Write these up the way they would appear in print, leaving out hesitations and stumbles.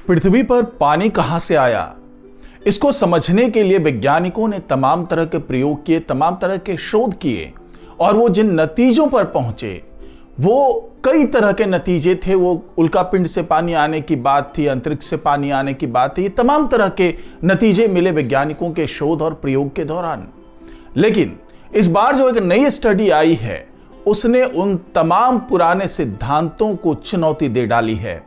पृथ्वी पर पानी कहां से आया, इसको समझने के लिए वैज्ञानिकों ने तमाम तरह के प्रयोग किए, तमाम तरह के शोध किए और वो जिन नतीजों पर पहुंचे वो कई तरह के नतीजे थे। वो उल्कापिंड से पानी आने की बात थी, अंतरिक्ष से पानी आने की बात थी, ये तमाम तरह के नतीजे मिले वैज्ञानिकों के शोध और प्रयोग के दौरान। लेकिन इस बार जो एक नई स्टडी आई है उसने उन तमाम पुराने सिद्धांतों को चुनौती दे डाली है,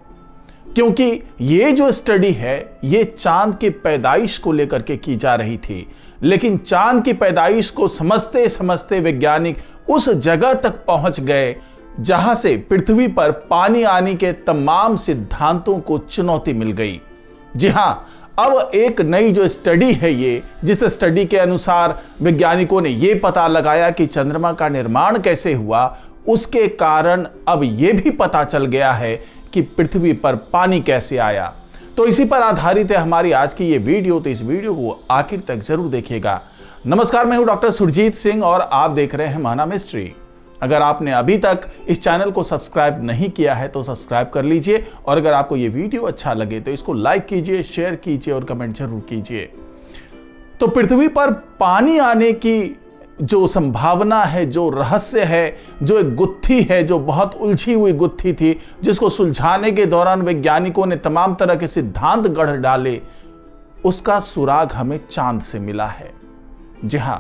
क्योंकि ये जो स्टडी है ये चांद की पैदाइश को लेकर के की जा रही थी। लेकिन चांद की पैदाइश को समझते समझते वैज्ञानिक उस जगह तक पहुंच गए जहां से पृथ्वी पर पानी आने के तमाम सिद्धांतों को चुनौती मिल गई। जी हां, अब एक नई जो स्टडी है ये, जिस स्टडी के अनुसार वैज्ञानिकों ने ये पता लगाया कि चंद्रमा का निर्माण कैसे हुआ, उसके कारण अब ये भी पता चल गया है कि पृथ्वी पर पानी कैसे आया। तो इसी पर आधारित है हमारी आज की ये वीडियो, तो इस वीडियो को आखिर तक जरूर देखिएगा। नमस्कार, मैं हूं डॉक्टर सुरजीत सिंह और आप देख रहे हैं महाना मिस्ट्री। अगर आपने अभी तक इस चैनल को सब्सक्राइब नहीं किया है तो सब्सक्राइब कर लीजिए, और अगर आपको ये वीडियो अच्छा लगे तो इसको लाइक कीजिए, शेयर कीजिए और कमेंट जरूर कीजिए। तो पृथ्वी पर पानी आने की जो संभावना है, जो रहस्य है, जो एक गुत्थी है, जो बहुत उलझी हुई गुत्थी थी, जिसको सुलझाने के दौरान वैज्ञानिकों ने तमाम तरह के सिद्धांत गढ़ डाले, उसका सुराग हमें चांद से मिला है। जी हां,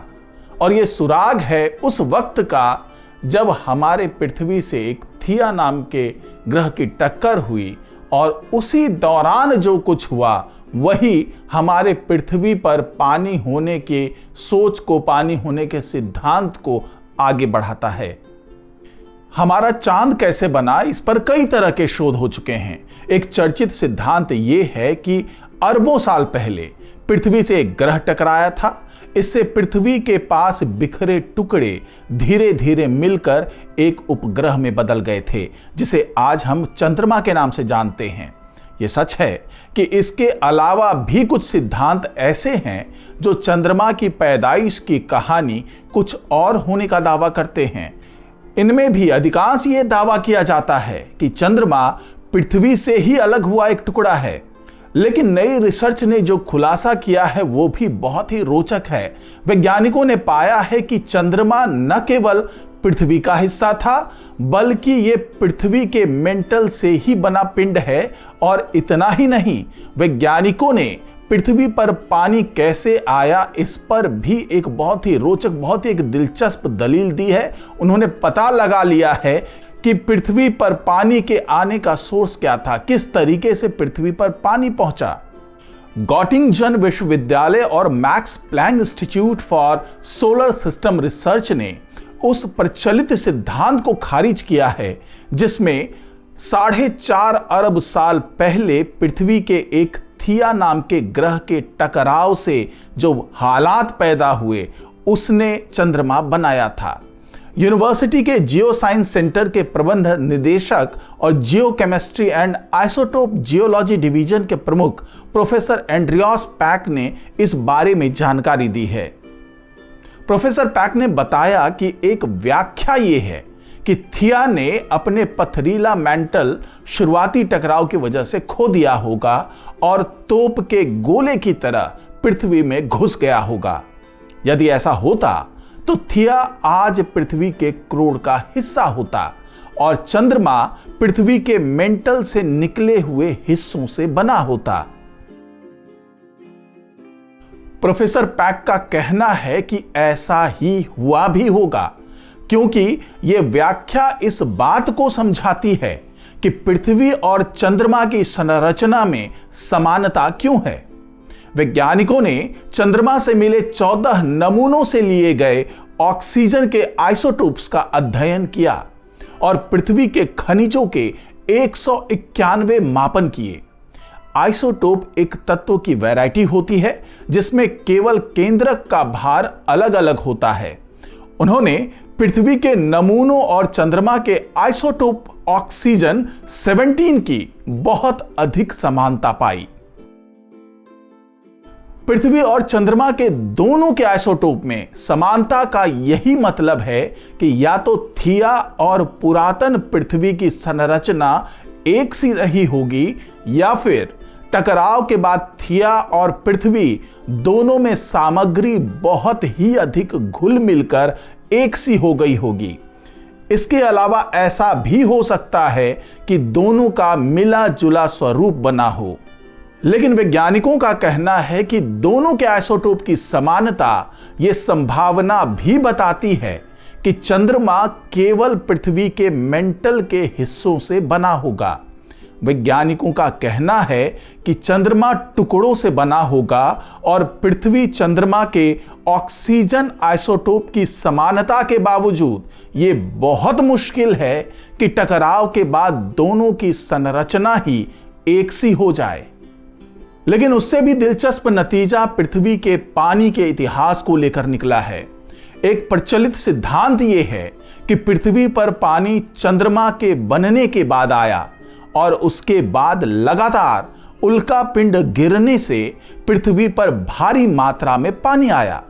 और यह सुराग है उस वक्त का जब हमारे पृथ्वी से एक थिया नाम के ग्रह की टक्कर हुई, और उसी दौरान जो कुछ हुआ वही हमारे पृथ्वी पर पानी होने के सोच को, पानी होने के सिद्धांत को आगे बढ़ाता है। हमारा चांद कैसे बना, इस पर कई तरह के शोध हो चुके हैं। एक चर्चित सिद्धांत यह है कि अरबों साल पहले पृथ्वी से एक ग्रह टकराया था। इससे पृथ्वी के पास बिखरे टुकड़े धीरे धीरे मिलकर एक उपग्रह में बदल गए थे, जिसे आज हम चंद्रमा के नाम से जानते हैं। यह सच है कि इसके अलावा भी कुछ सिद्धांत ऐसे हैं जो चंद्रमा की पैदाइश की कहानी कुछ और होने का दावा करते हैं। इनमें भी अधिकांश ये दावा किया जाता है कि चंद्रमा पृथ्वी से ही अलग हुआ एक टुकड़ा है। लेकिन नई रिसर्च ने जो खुलासा किया है वो भी बहुत ही रोचक है। वैज्ञानिकों ने पाया है कि चंद्रमा न केवल पृथ्वी का हिस्सा था, बल्कि ये पृथ्वी के मेंटल से ही बना पिंड है। और इतना ही नहीं, वैज्ञानिकों ने पृथ्वी पर पानी कैसे आया इस पर भी एक बहुत ही रोचक, बहुत ही एक दिलचस्प दलील दी है। उन्होंने पता लगा लिया है कि पृथ्वी पर पानी के आने का सोर्स क्या था, किस तरीके से पृथ्वी पर पानी पहुंचा। गॉटिंजन विश्वविद्यालय और Max Planck Institute for Solar System Research ने उस प्रचलित सिद्धांत को खारिज किया है जिसमें 4.5 अरब साल पहले पृथ्वी के एक थिया नाम के ग्रह के टकराव से जो हालात पैदा हुए उसने चंद्रमा बनाया था। यूनिवर्सिटी के जियो साइंस सेंटर के प्रबंध निदेशक और geochemistry and isotope geology division के प्रमुख प्रोफेसर एंड्रियास पैक ने इस बारे में जानकारी दी है। प्रोफेसर पैक ने बताया कि एक व्याख्या यह है कि थिया ने अपने पथरीला मेंटल शुरुआती टकराव की वजह से खो दिया होगा और तोप के गोले की तरह पृथ्वी में घुस गया होगा। यदि ऐसा होता तो थिया आज पृथ्वी के क्रोड का हिस्सा होता और चंद्रमा पृथ्वी के मेंटल से निकले हुए हिस्सों से बना होता। प्रोफेसर पैक का कहना है कि ऐसा ही हुआ भी होगा, क्योंकि यह व्याख्या इस बात को समझाती है कि पृथ्वी और चंद्रमा की संरचना में समानता क्यों है। वैज्ञानिकों ने चंद्रमा से मिले 14 नमूनों से लिए गए ऑक्सीजन के आइसोटोप्स का अध्ययन किया और पृथ्वी के खनिजों के 191 मापन किए। आइसोटोप एक तत्व की वैरायटी होती है जिसमें केवल केंद्रक का भार अलग अलग होता है। उन्होंने पृथ्वी के नमूनों और चंद्रमा के आइसोटोप ऑक्सीजन 17 की बहुत अधिक समानता पाई। पृथ्वी और चंद्रमा के दोनों के आइसोटोप में समानता का यही मतलब है कि या तो थिया और पुरातन पृथ्वी की संरचना एक सी रही होगी, या फिर टकराव के बाद थिया और पृथ्वी दोनों में सामग्री बहुत ही अधिक घुल मिलकर एक सी हो गई होगी। इसके अलावा ऐसा भी हो सकता है कि दोनों का मिला जुला स्वरूप बना हो। लेकिन वैज्ञानिकों का कहना है कि दोनों के आइसोटोप की समानता यह संभावना भी बताती है कि चंद्रमा केवल पृथ्वी के मेंटल के हिस्सों से बना होगा। वैज्ञानिकों का कहना है कि चंद्रमा टुकड़ों से बना होगा और पृथ्वी चंद्रमा के ऑक्सीजन आइसोटोप की समानता के बावजूद यह बहुत मुश्किल है कि टकराव के बाद दोनों की संरचना ही एक सी हो जाए। लेकिन उससे भी दिलचस्प नतीजा पृथ्वी के पानी के इतिहास को लेकर निकला है। एक प्रचलित सिद्धांत यह है कि पृथ्वी पर पानी चंद्रमा के बनने के बाद आया और उसके बाद लगातार उल्का पिंड गिरने से पृथ्वी पर भारी मात्रा में पानी आया।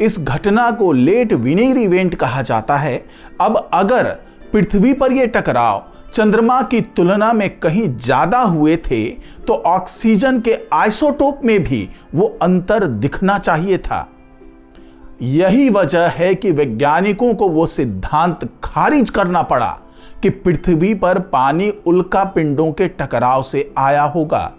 इस घटना को लेट विनेर इवेंट कहा जाता है। अब अगर पृथ्वी पर यह टकराव चंद्रमा की तुलना में कहीं ज्यादा हुए थे तो ऑक्सीजन के आइसोटोप में भी वो अंतर दिखना चाहिए था। यही वजह है कि वैज्ञानिकों को वो सिद्धांत खारिज करना पड़ा कि पृथ्वी पर पानी उल्का पिंडों के टकराव से आया होगा।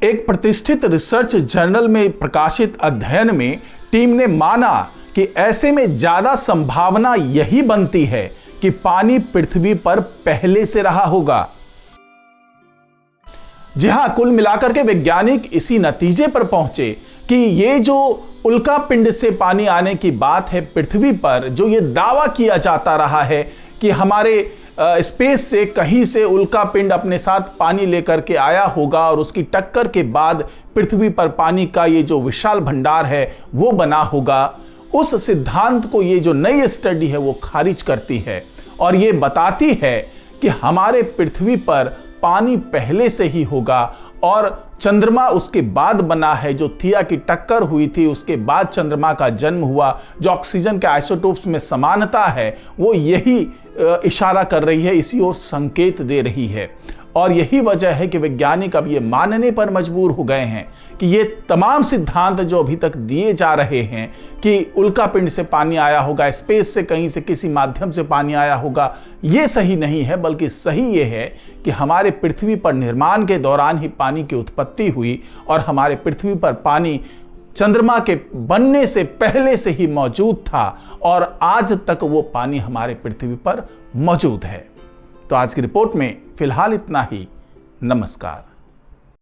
एक प्रतिष्ठित रिसर्च जर्नल में प्रकाशित अध्ययन में टीम ने माना कि ऐसे में ज्यादा संभावना यही बनती है कि पानी पृथ्वी पर पहले से रहा होगा। जी हां, कुल मिलाकर के वैज्ञानिक इसी नतीजे पर पहुंचे कि ये जो उल्का पिंड से पानी आने की बात है पृथ्वी पर, जो ये दावा किया जाता रहा है कि हमारे स्पेस से कहीं से उल्का पिंड अपने साथ पानी लेकर के आया होगा और उसकी टक्कर के बाद पृथ्वी पर पानी का ये जो विशाल भंडार है वो बना होगा, उस सिद्धांत को ये जो नई स्टडी है वो खारिज करती है और ये बताती है कि हमारे पृथ्वी पर पानी पहले से ही होगा और चंद्रमा उसके बाद बना है। जो थिया की टक्कर हुई थी उसके बाद चंद्रमा का जन्म हुआ। जो ऑक्सीजन के आइसोटोप्स में समानता है वो यही इशारा कर रही है, इसी ओर संकेत दे रही है। और यही वजह है कि वैज्ञानिक अब ये मानने पर मजबूर हो गए हैं कि ये तमाम सिद्धांत जो अभी तक दिए जा रहे हैं कि उल्का पिंड से पानी आया होगा, स्पेस से कहीं से किसी माध्यम से पानी आया होगा, ये सही नहीं है। बल्कि सही ये है कि हमारे पृथ्वी पर निर्माण के दौरान ही पानी की उत्पत्ति हुई और हमारे पृथ्वी पर पानी चंद्रमा के बनने से पहले से ही मौजूद था और आज तक वो पानी हमारे पृथ्वी पर मौजूद है। तो आज की रिपोर्ट में फिलहाल इतना ही। नमस्कार।